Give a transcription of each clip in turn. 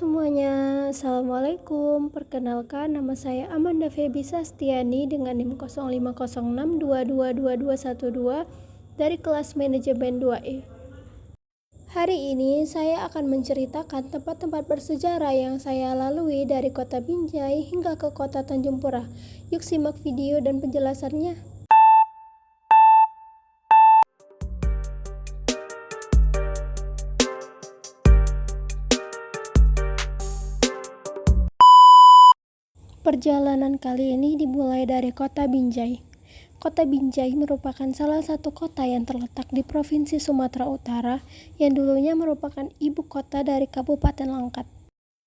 semuanya, Assalamualaikum. Perkenalkan, nama saya Amanda Febi Sastiani dengan NIM 0506222212 dari kelas manajemen 2E. Hari ini saya akan menceritakan tempat-tempat bersejarah yang saya lalui dari kota Binjai hingga ke kota Tanjung Pura. Yuk simak video dan penjelasannya. Perjalanan kali ini dimulai dari kota Binjai. Kota Binjai merupakan salah satu kota yang terletak di Provinsi Sumatera Utara yang dulunya merupakan ibu kota dari Kabupaten Langkat.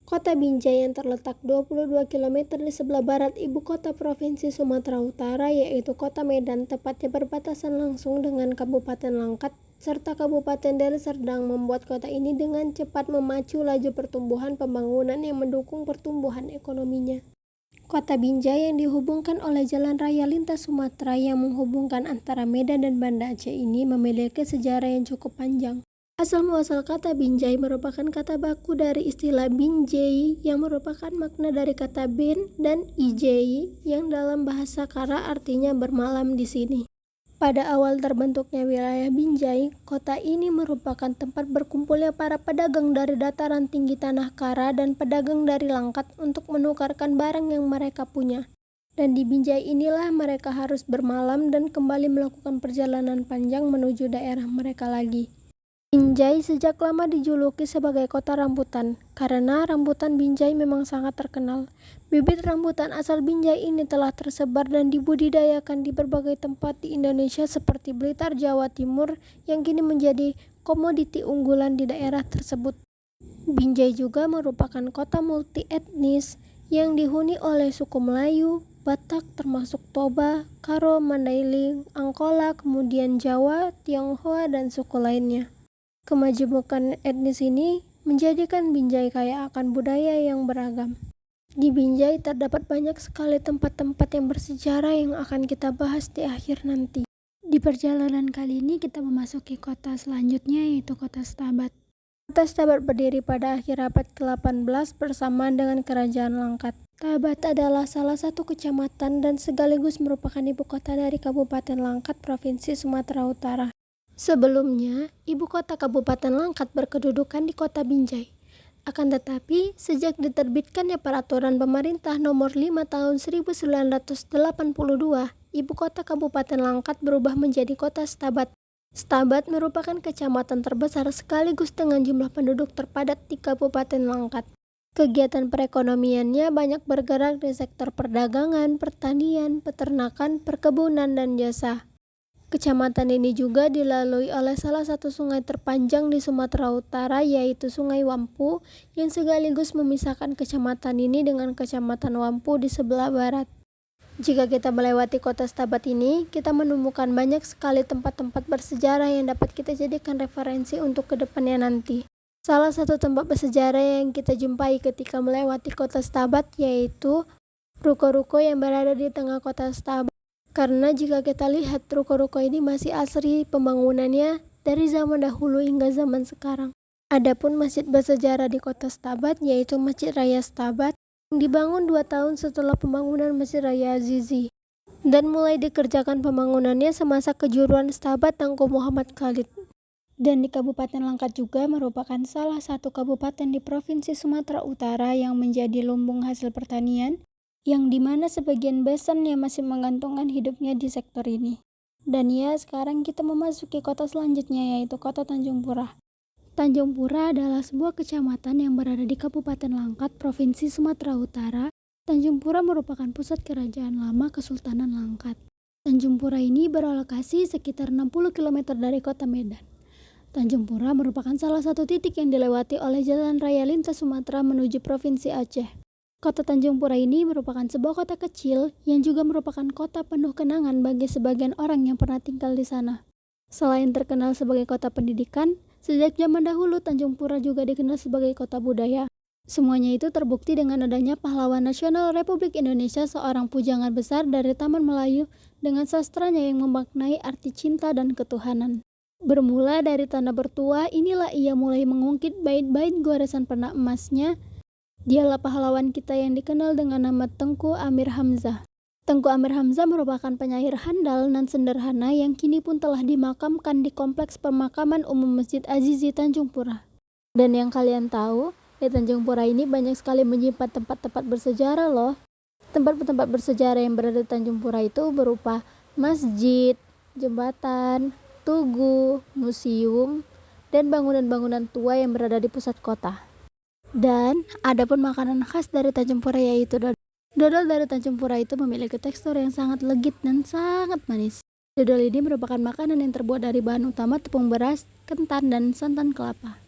Kota Binjai yang terletak 22 km di sebelah barat ibu kota Provinsi Sumatera Utara yaitu Kota Medan, tepatnya berbatasan langsung dengan Kabupaten Langkat serta Kabupaten Deli Serdang, membuat kota ini dengan cepat memacu laju pertumbuhan pembangunan yang mendukung pertumbuhan ekonominya. Kota Binjai yang dihubungkan oleh Jalan Raya Lintas Sumatera yang menghubungkan antara Medan dan Banda Aceh ini memiliki sejarah yang cukup panjang. Asal-muasal kata Binjai merupakan kata baku dari istilah Binjai yang merupakan makna dari kata bin dan ijai yang dalam bahasa Kara artinya bermalam di sini. Pada awal terbentuknya wilayah Binjai, kota ini merupakan tempat berkumpulnya para pedagang dari dataran tinggi Tanah Kara dan pedagang dari Langkat untuk menukarkan barang yang mereka punya. Dan di Binjai inilah mereka harus bermalam dan kembali melakukan perjalanan panjang menuju daerah mereka lagi. Binjai sejak lama dijuluki sebagai kota rambutan, karena rambutan Binjai memang sangat terkenal. Bibit rambutan asal Binjai ini telah tersebar dan dibudidayakan di berbagai tempat di Indonesia seperti Blitar, Jawa Timur, yang kini menjadi komoditi unggulan di daerah tersebut. Binjai juga merupakan kota multi etnis yang dihuni oleh suku Melayu, Batak termasuk Toba, Karo, Mandailing, Angkola, kemudian Jawa, Tionghoa, dan suku lainnya. Kemajemukan etnis ini menjadikan Binjai kaya akan budaya yang beragam. Di Binjai terdapat banyak sekali tempat-tempat yang bersejarah yang akan kita bahas di akhir nanti. Di perjalanan kali ini kita memasuki kota selanjutnya yaitu kota Stabat. Kota Stabat berdiri pada akhir abad ke-18 bersamaan dengan Kerajaan Langkat. Stabat adalah salah satu kecamatan dan sekaligus merupakan ibu kota dari Kabupaten Langkat, Provinsi Sumatera Utara. Sebelumnya, ibu kota Kabupaten Langkat berkedudukan di kota Binjai. Akan tetapi, sejak diterbitkannya Peraturan Pemerintah Nomor 5 Tahun 1982, ibu kota Kabupaten Langkat berubah menjadi kota Stabat. Stabat merupakan kecamatan terbesar sekaligus dengan jumlah penduduk terpadat di Kabupaten Langkat. Kegiatan perekonomiannya banyak bergerak di sektor perdagangan, pertanian, peternakan, perkebunan, dan jasa. Kecamatan ini juga dilalui oleh salah satu sungai terpanjang di Sumatera Utara yaitu Sungai Wampu yang sekaligus memisahkan kecamatan ini dengan Kecamatan Wampu di sebelah barat. Jika kita melewati kota Stabat ini, kita menemukan banyak sekali tempat-tempat bersejarah yang dapat kita jadikan referensi untuk kedepannya nanti. Salah satu tempat bersejarah yang kita jumpai ketika melewati kota Stabat yaitu ruko-ruko yang berada di tengah kota Stabat. Karena jika kita lihat ruko-ruko ini masih asri pembangunannya dari zaman dahulu hingga zaman sekarang. Adapun masjid bersejarah di kota Stabat yaitu Masjid Raya Stabat yang dibangun 2 tahun setelah pembangunan Masjid Raya Azizi dan mulai dikerjakan pembangunannya semasa kejuruan Stabat Tengku Muhammad Khalid. Dan di Kabupaten Langkat juga merupakan salah satu kabupaten di Provinsi Sumatera Utara yang menjadi lumbung hasil pertanian yang dimana sebagian besarnya masih menggantungkan hidupnya di sektor ini. Dan ya, sekarang kita memasuki kota selanjutnya yaitu kota Tanjung Pura. Tanjung Pura adalah sebuah kecamatan yang berada di Kabupaten Langkat, Provinsi Sumatera Utara. Tanjung Pura merupakan pusat kerajaan lama Kesultanan Langkat. Tanjung Pura ini berlokasi sekitar 60 km dari kota Medan. Tanjung Pura merupakan salah satu titik yang dilewati oleh Jalan Raya Lintas Sumatera menuju Provinsi Aceh. Kota Tanjung Pura ini merupakan sebuah kota kecil yang juga merupakan kota penuh kenangan bagi sebagian orang yang pernah tinggal di sana. Selain terkenal sebagai kota pendidikan, sejak zaman dahulu Tanjung Pura juga dikenal sebagai kota budaya. Semuanya itu terbukti dengan adanya pahlawan nasional Republik Indonesia seorang pujangan besar dari Taman Melayu dengan sastranya yang memaknai arti cinta dan ketuhanan. Bermula dari tanah bertuah, inilah ia mulai mengungkit bait-bait goresan pernak emasnya Dialah pahlawan kita yang dikenal dengan nama Tengku Amir Hamzah. Tengku Amir Hamzah merupakan penyair handal nan sederhana yang kini pun telah dimakamkan di Kompleks Pemakaman Umum Masjid Azizi Tanjung Pura. Dan yang kalian tahu, di Tanjung Pura ini banyak sekali menyimpan tempat-tempat bersejarah loh. Tempat-tempat bersejarah yang berada di Tanjung Pura itu berupa masjid, jembatan, tugu, museum, dan bangunan-bangunan tua yang berada di pusat kota. Dan ada pun makanan khas dari Tanjung Pura yaitu dodol. Dodol dari Tanjung Pura itu memiliki tekstur yang sangat legit dan sangat manis. Dodol ini merupakan makanan yang terbuat dari bahan utama tepung beras, ketan, dan santan kelapa.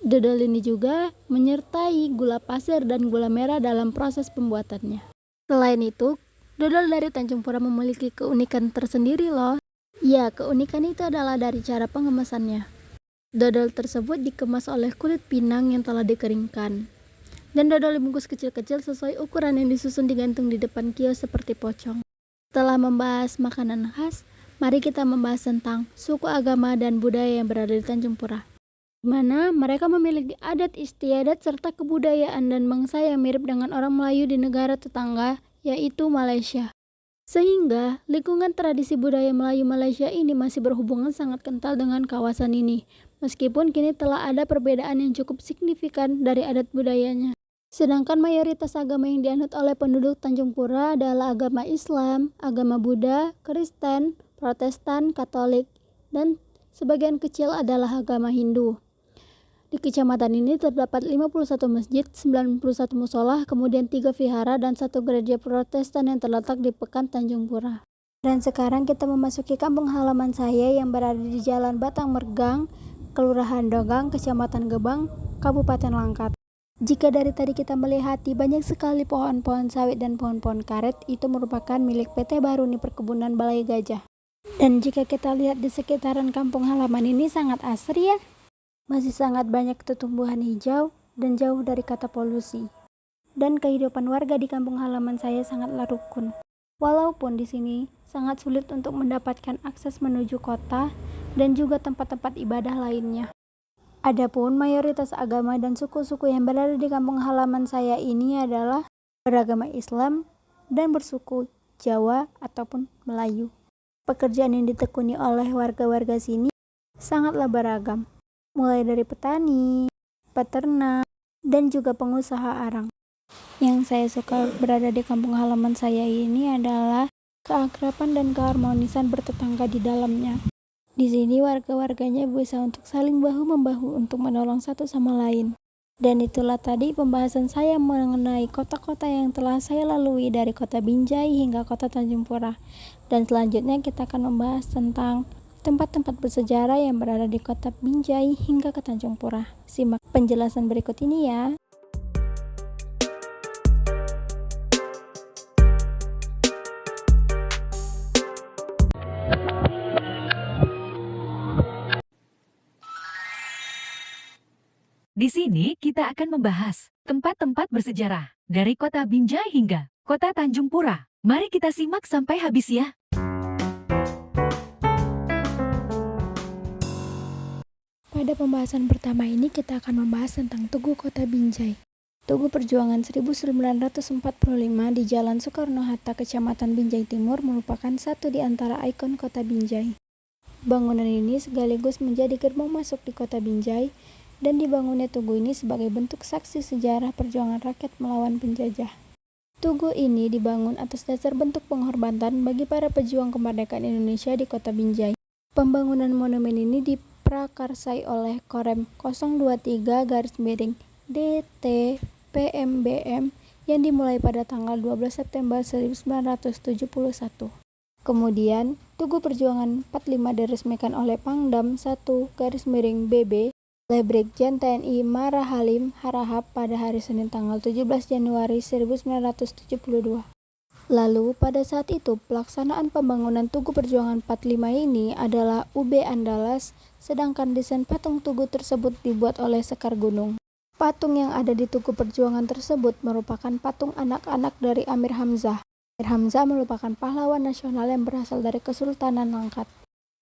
Dodol ini juga menyertai gula pasir dan gula merah dalam proses pembuatannya. Selain itu, dodol dari Tanjung Pura memiliki keunikan tersendiri loh. Ya, keunikan itu adalah dari cara pengemasannya. Dodol tersebut dikemas oleh kulit pinang yang telah dikeringkan. Dan dodol dibungkus kecil-kecil sesuai ukuran yang disusun digantung di depan kios seperti pocong. Setelah membahas makanan khas, mari kita membahas tentang suku, agama, dan budaya yang berada di Tanjung Pura. Di mana mereka memiliki adat istiadat serta kebudayaan dan bangsa yang mirip dengan orang Melayu di negara tetangga, yaitu Malaysia. Sehingga lingkungan tradisi budaya Melayu Malaysia ini masih berhubungan sangat kental dengan kawasan ini, meskipun kini telah ada perbedaan yang cukup signifikan dari adat budayanya. Sedangkan mayoritas agama yang dianut oleh penduduk Tanjung Pura adalah agama Islam, agama Buddha, Kristen, Protestan, Katolik, dan sebagian kecil adalah agama Hindu. Di kecamatan ini terdapat 51 masjid, 91 musola, kemudian 3 vihara dan 1 gereja Protestan yang terletak di Pekan Tanjung Pura. Dan sekarang kita memasuki kampung halaman saya yang berada di Jalan Batang Mergang, Kelurahan Dogang, Kecamatan Gebang, Kabupaten Langkat. Jika dari tadi kita melihati banyak sekali pohon-pohon sawit dan pohon-pohon karet, itu merupakan milik PT Baruni Perkebunan Balai Gajah. Dan jika kita lihat di sekitaran kampung halaman ini sangat asri ya. Masih sangat banyak tumbuhan hijau dan jauh dari kata polusi. Dan kehidupan warga di kampung halaman saya sangatlah rukun. Walaupun di sini sangat sulit untuk mendapatkan akses menuju kota dan juga tempat-tempat ibadah lainnya. Adapun mayoritas agama dan suku-suku yang berada di kampung halaman saya ini adalah beragama Islam dan bersuku Jawa ataupun Melayu. Pekerjaan yang ditekuni oleh warga-warga sini sangatlah beragam. Mulai dari petani, peternak, dan juga pengusaha arang. Yang saya suka berada di kampung halaman saya ini adalah keakraban dan keharmonisan bertetangga di dalamnya. Di sini warga-warganya bisa untuk saling bahu-membahu untuk menolong satu sama lain. Dan itulah tadi pembahasan saya mengenai kota-kota yang telah saya lalui dari kota Binjai hingga kota Tanjung Pura. Dan selanjutnya kita akan membahas tentang tempat-tempat bersejarah yang berada di kota Binjai hingga ke Tanjung Pura. Simak penjelasan berikut ini ya. Di sini kita akan membahas tempat-tempat bersejarah dari kota Binjai hingga kota Tanjung Pura. Mari kita simak sampai habis ya. Pada pembahasan pertama ini kita akan membahas tentang Tugu Kota Binjai. Tugu Perjuangan 1945 di Jalan Soekarno-Hatta, Kecamatan Binjai Timur merupakan satu di antara ikon kota Binjai. Bangunan ini sekaligus menjadi gerbang masuk di kota Binjai dan dibangunnya tugu ini sebagai bentuk saksi sejarah perjuangan rakyat melawan penjajah. Tugu ini dibangun atas dasar bentuk penghormatan bagi para pejuang kemerdekaan Indonesia di kota Binjai. Pembangunan monumen ini diprakarsai oleh Korem 023-DT PMBM yang dimulai pada tanggal 12 September 1971. Kemudian, Tugu Perjuangan 45 diresmikan oleh Pangdam 1-BB oleh Brigjen TNI Mara Halim Harahap pada hari Senin tanggal 17 Januari 1972. Lalu, pada saat itu, pelaksanaan pembangunan Tugu Perjuangan 45 ini adalah UB Andalas, sedangkan desain patung tugu tersebut dibuat oleh Sekar Gunung. Patung yang ada di Tugu Perjuangan tersebut merupakan patung anak-anak dari Amir Hamzah. Amir Hamzah merupakan pahlawan nasional yang berasal dari Kesultanan Langkat.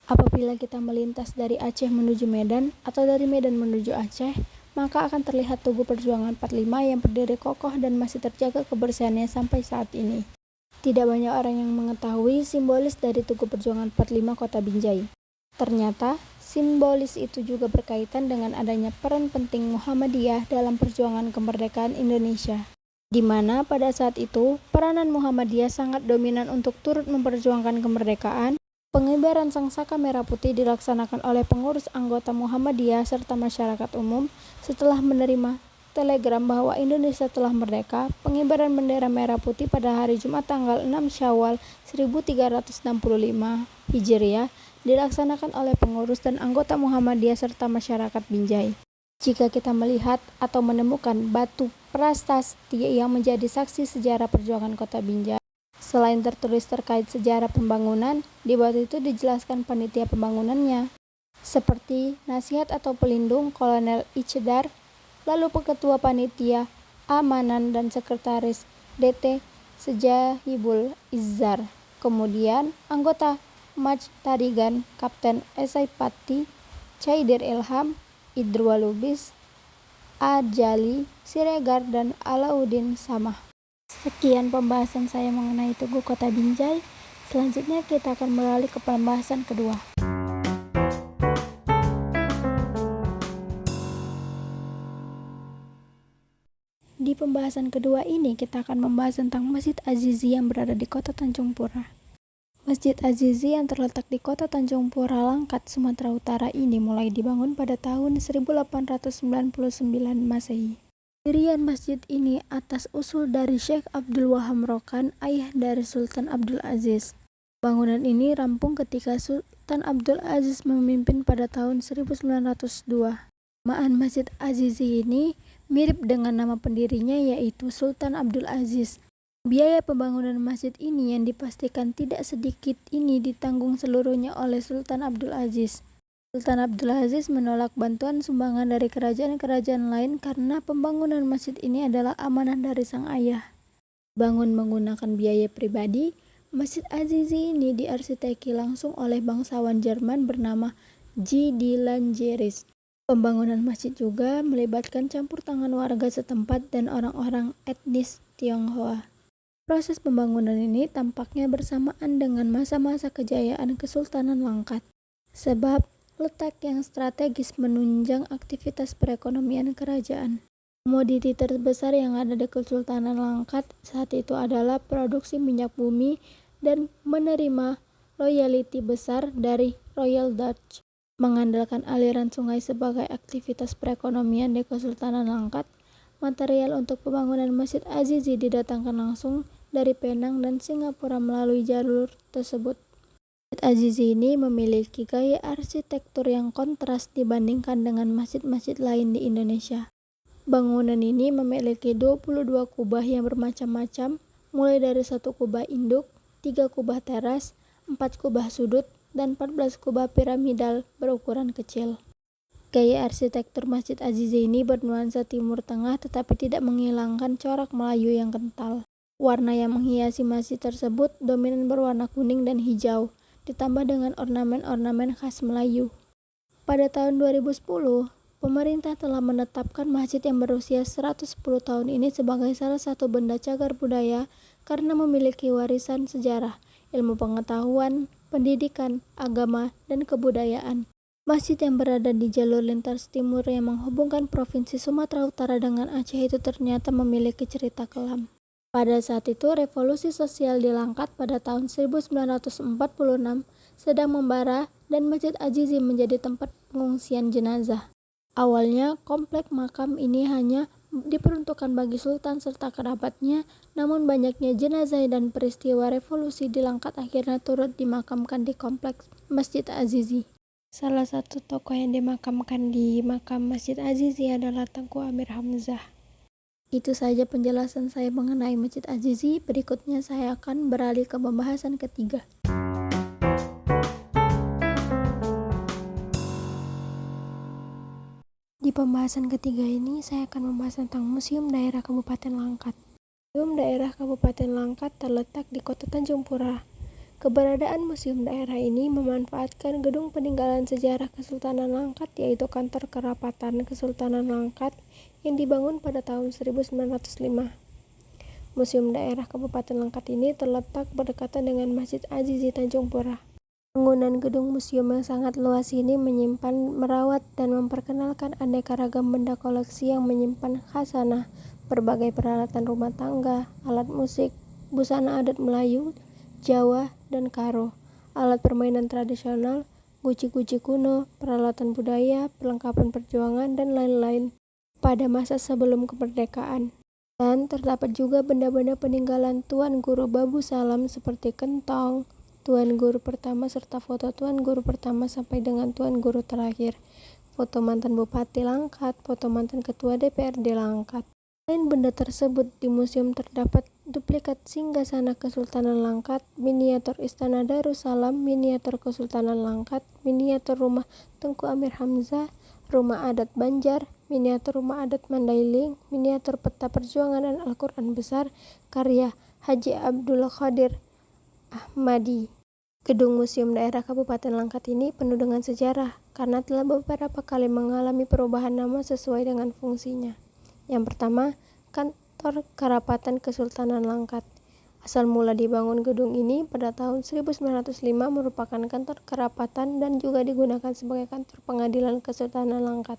Apabila kita melintas dari Aceh menuju Medan atau dari Medan menuju Aceh, maka akan terlihat Tugu Perjuangan 45 yang berdiri kokoh dan masih terjaga kebersihannya sampai saat ini. Tidak banyak orang yang mengetahui simbolis dari Tugu Perjuangan 45 Kota Binjai. Ternyata, simbolis itu juga berkaitan dengan adanya peran penting Muhammadiyah dalam perjuangan kemerdekaan Indonesia, di mana pada saat itu peranan Muhammadiyah sangat dominan untuk turut memperjuangkan kemerdekaan. Pengibaran sangsaka merah putih dilaksanakan oleh pengurus anggota Muhammadiyah serta masyarakat umum. Setelah menerima telegram bahwa Indonesia telah merdeka, pengibaran bendera merah putih pada hari Jumat tanggal 6 Syawal 1365 Hijriah dilaksanakan oleh pengurus dan anggota Muhammadiyah serta masyarakat Binjai. Jika kita melihat atau menemukan batu prasasti yang menjadi saksi sejarah perjuangan Kota Binjai, selain tertulis terkait sejarah pembangunan, di batu itu dijelaskan panitia pembangunannya, seperti nasihat atau pelindung Kolonel Icedar, lalu Ketua Panitia Amanan dan Sekretaris DT Sejahibul Izzar, kemudian anggota Maj Tarigan Kapten Esai Pati, Caidir Ilham, Idrwalubis, Ajali Siregar, dan Alauddin Samah. Sekian pembahasan saya mengenai Tugu Kota Binjai. Selanjutnya kita akan beralih ke pembahasan kedua. Di pembahasan kedua ini kita akan membahas tentang Masjid Azizi yang berada di Kota Tanjung Pura. Masjid Azizi yang terletak di Kota Tanjung Pura, Langkat, Sumatera Utara ini mulai dibangun pada tahun 1899 Masehi. Pendirian masjid ini atas usul dari Syekh Abdul Wahab Rokan, ayah dari Sultan Abdul Aziz. Bangunan ini rampung ketika Sultan Abdul Aziz memimpin pada tahun 1902. Namaan Masjid Azizi ini mirip dengan nama pendirinya, yaitu Sultan Abdul Aziz. Biaya pembangunan masjid ini yang dipastikan tidak sedikit ini ditanggung seluruhnya oleh Sultan Abdul Aziz. Sultan Abdul Aziz menolak bantuan sumbangan dari kerajaan-kerajaan lain karena pembangunan masjid ini adalah amanah dari sang ayah. Bangun menggunakan biaya pribadi, Masjid Azizi ini diarsiteki langsung oleh bangsawan Jerman bernama J. Dillon Jeris. Pembangunan masjid juga melibatkan campur tangan warga setempat dan orang-orang etnis Tionghoa. Proses pembangunan ini tampaknya bersamaan dengan masa-masa kejayaan Kesultanan Langkat, sebab letak yang strategis menunjang aktivitas perekonomian kerajaan. Komoditi terbesar yang ada di Kesultanan Langkat saat itu adalah produksi minyak bumi dan menerima royalti besar dari Royal Dutch. Mengandalkan aliran sungai sebagai aktivitas perekonomian di Kesultanan Langkat, material untuk pembangunan Masjid Azizi didatangkan langsung dari Penang dan Singapura melalui jalur tersebut. Masjid Azizi ini memiliki gaya arsitektur yang kontras dibandingkan dengan masjid-masjid lain di Indonesia. Bangunan ini memiliki 22 kubah yang bermacam-macam, mulai dari 1 kubah induk, 3 kubah teras, 4 kubah sudut, dan 14 kubah piramidal berukuran kecil. Gaya arsitektur Masjid Azizi ini bernuansa Timur Tengah tetapi tidak menghilangkan corak Melayu yang kental. Warna yang menghiasi masjid tersebut dominan berwarna kuning dan hijau, ditambah dengan ornamen-ornamen khas Melayu. Pada tahun 2010, pemerintah telah menetapkan masjid yang berusia 110 tahun ini sebagai salah satu benda cagar budaya karena memiliki warisan sejarah, ilmu pengetahuan, pendidikan, agama, dan kebudayaan. Masjid yang berada di jalur lintas timur yang menghubungkan Provinsi Sumatera Utara dengan Aceh itu ternyata memiliki cerita kelam. Pada saat itu, revolusi sosial di Langkat pada tahun 1946 sedang membara dan Masjid Azizi menjadi tempat pengungsian jenazah. Awalnya, komplek makam ini hanya diperuntukkan bagi sultan serta kerabatnya, namun banyaknya jenazah dan peristiwa revolusi di Langkat akhirnya turut dimakamkan di kompleks Masjid Azizi. Salah satu tokoh yang dimakamkan di makam Masjid Azizi adalah Tengku Amir Hamzah. Itu saja penjelasan saya mengenai Masjid Azizi. Berikutnya saya akan beralih ke pembahasan ketiga. Di pembahasan ketiga ini saya akan membahas tentang Museum Daerah Kabupaten Langkat. Museum Daerah Kabupaten Langkat terletak di Kota Tanjung Pura, Keberadaan museum daerah ini memanfaatkan gedung peninggalan sejarah Kesultanan Langkat, yaitu Kantor Kerapatan Kesultanan Langkat yang dibangun pada tahun 1905. Museum daerah Kabupaten Langkat ini terletak berdekatan dengan Masjid Azizi Tanjung Pura. Bangunan gedung museum yang sangat luas ini menyimpan, merawat, dan memperkenalkan aneka ragam benda koleksi yang menyimpan khasanah, berbagai peralatan rumah tangga, alat musik, busana adat Melayu, Jawa, dan Karo, alat permainan tradisional, guci-guci kuno, peralatan budaya, perlengkapan perjuangan, dan lain-lain pada masa sebelum kemerdekaan. Dan terdapat juga benda-benda peninggalan Tuan Guru Babu Salam seperti kentong, Tuan Guru pertama serta foto Tuan Guru pertama sampai dengan Tuan Guru terakhir, foto mantan Bupati Langkat, foto mantan Ketua DPRD Langkat. Selain benda tersebut, di museum terdapat duplikat singgasana Kesultanan Langkat, miniatur Istana Darussalam, miniatur Kesultanan Langkat, miniatur rumah Tengku Amir Hamzah, rumah adat Banjar, miniatur rumah adat Mandailing, miniatur peta perjuangan dan Al-Quran besar, karya Haji Abdul Qadir Ahmadi. Gedung Museum Daerah Kabupaten Langkat ini penuh dengan sejarah karena telah beberapa kali mengalami perubahan nama sesuai dengan fungsinya. Yang pertama, Kantor Kerapatan Kesultanan Langkat. Asal mula dibangun gedung ini pada tahun 1905 merupakan kantor kerapatan dan juga digunakan sebagai kantor pengadilan Kesultanan Langkat.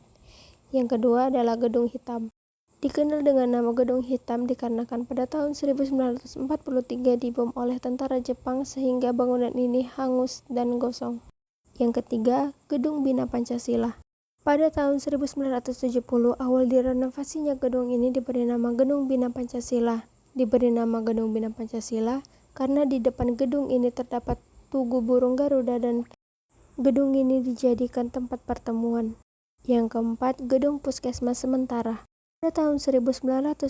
Yang kedua adalah Gedung Hitam. Dikenal dengan nama Gedung Hitam dikarenakan pada tahun 1943 dibom oleh tentara Jepang sehingga bangunan ini hangus dan gosong. Yang ketiga, Gedung Bina Pancasila. Pada tahun 1970, awal direnovasinya gedung ini diberi nama Gedung Bina Pancasila. Diberi nama Gedung Bina Pancasila karena di depan gedung ini terdapat tugu burung Garuda dan gedung ini dijadikan tempat pertemuan. Yang keempat, Gedung Puskesmas Sementara. Pada tahun 1973,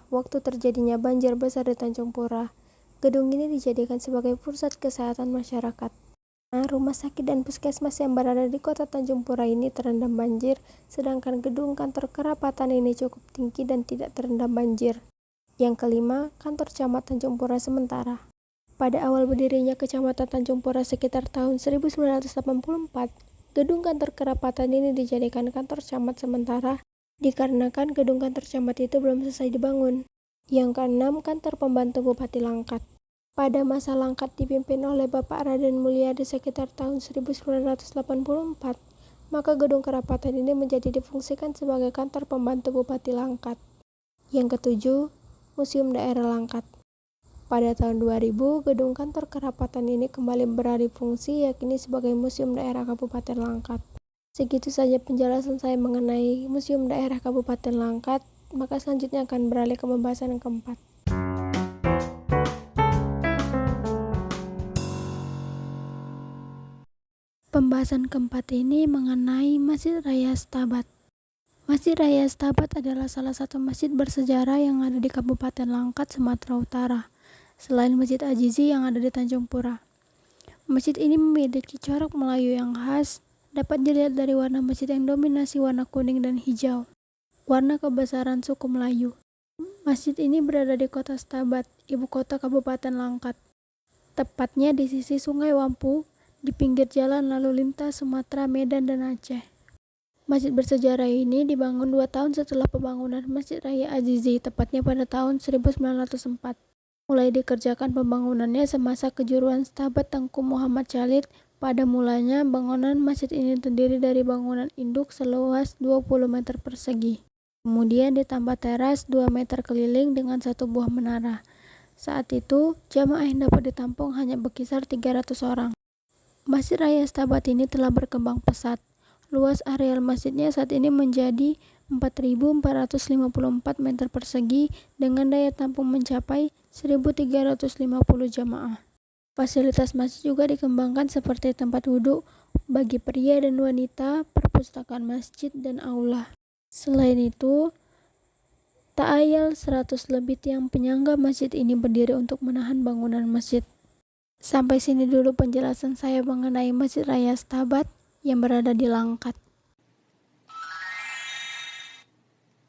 waktu terjadinya banjir besar di Tanjung Pura, gedung ini dijadikan sebagai pusat kesehatan masyarakat. Rumah sakit dan puskesmas yang berada di kota Tanjung Pura ini terendam banjir, sedangkan gedung kantor kerapatan ini cukup tinggi dan tidak terendam banjir. Yang kelima, Kantor Camat Tanjung Pura Sementara. Pada awal berdirinya Kecamatan Tanjung Pura sekitar tahun 1984, gedung kantor kerapatan ini dijadikan kantor camat sementara dikarenakan gedung kantor camat itu belum selesai dibangun. Yang keenam, Kantor Pembantu Bupati Langkat. Pada masa Langkat dipimpin oleh Bapak Raden Mulyadi sekitar tahun 1984, maka gedung kerapatan ini menjadi difungsikan sebagai kantor pembantu Bupati Langkat. Yang ketujuh, Museum Daerah Langkat. Pada tahun 2000, gedung kantor kerapatan ini kembali beralih fungsi yakni sebagai Museum Daerah Kabupaten Langkat. Segitu saja penjelasan saya mengenai Museum Daerah Kabupaten Langkat, maka selanjutnya akan beralih ke pembahasan yang keempat. Pembahasan keempat ini mengenai Masjid Raya Stabat. Masjid Raya Stabat adalah salah satu masjid bersejarah yang ada di Kabupaten Langkat, Sumatera Utara, selain Masjid Azizi yang ada di Tanjung Pura. Masjid ini memiliki corak Melayu yang khas, dapat dilihat dari warna masjid yang dominasi warna kuning dan hijau, warna kebesaran suku Melayu. Masjid ini berada di kota Stabat, ibu kota Kabupaten Langkat, tepatnya di sisi Sungai Wampu, di pinggir jalan lalu lintas Sumatera, Medan, dan Aceh. Masjid bersejarah ini dibangun 2 tahun setelah pembangunan Masjid Raya Azizi, tepatnya pada tahun 1904. Mulai dikerjakan pembangunannya semasa kejuruan Stabat Tengku Muhammad Khalid. Pada mulanya, bangunan masjid ini terdiri dari bangunan induk seluas 20 meter persegi. Kemudian ditambah teras 2 meter keliling dengan 1 buah menara. Saat itu, jamaah yang dapat ditampung hanya berkisar 300 orang. Masjid Raya Stabat ini telah berkembang pesat. Luas areal masjidnya saat ini menjadi 4.454 meter persegi dengan daya tampung mencapai 1.350 jamaah. Fasilitas masjid juga dikembangkan seperti tempat wudhu bagi pria dan wanita, perpustakaan masjid, dan aula. Selain itu, tak ayal 100 lebih tiang penyangga masjid ini berdiri untuk menahan bangunan masjid. Sampai sini dulu penjelasan saya mengenai Masjid Raya Stabat yang berada di Langkat.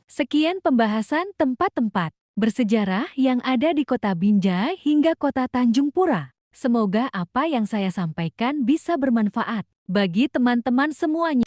Sekian pembahasan tempat-tempat bersejarah yang ada di Kota Binjai hingga Kota Tanjung Pura. Semoga apa yang saya sampaikan bisa bermanfaat bagi teman-teman semuanya.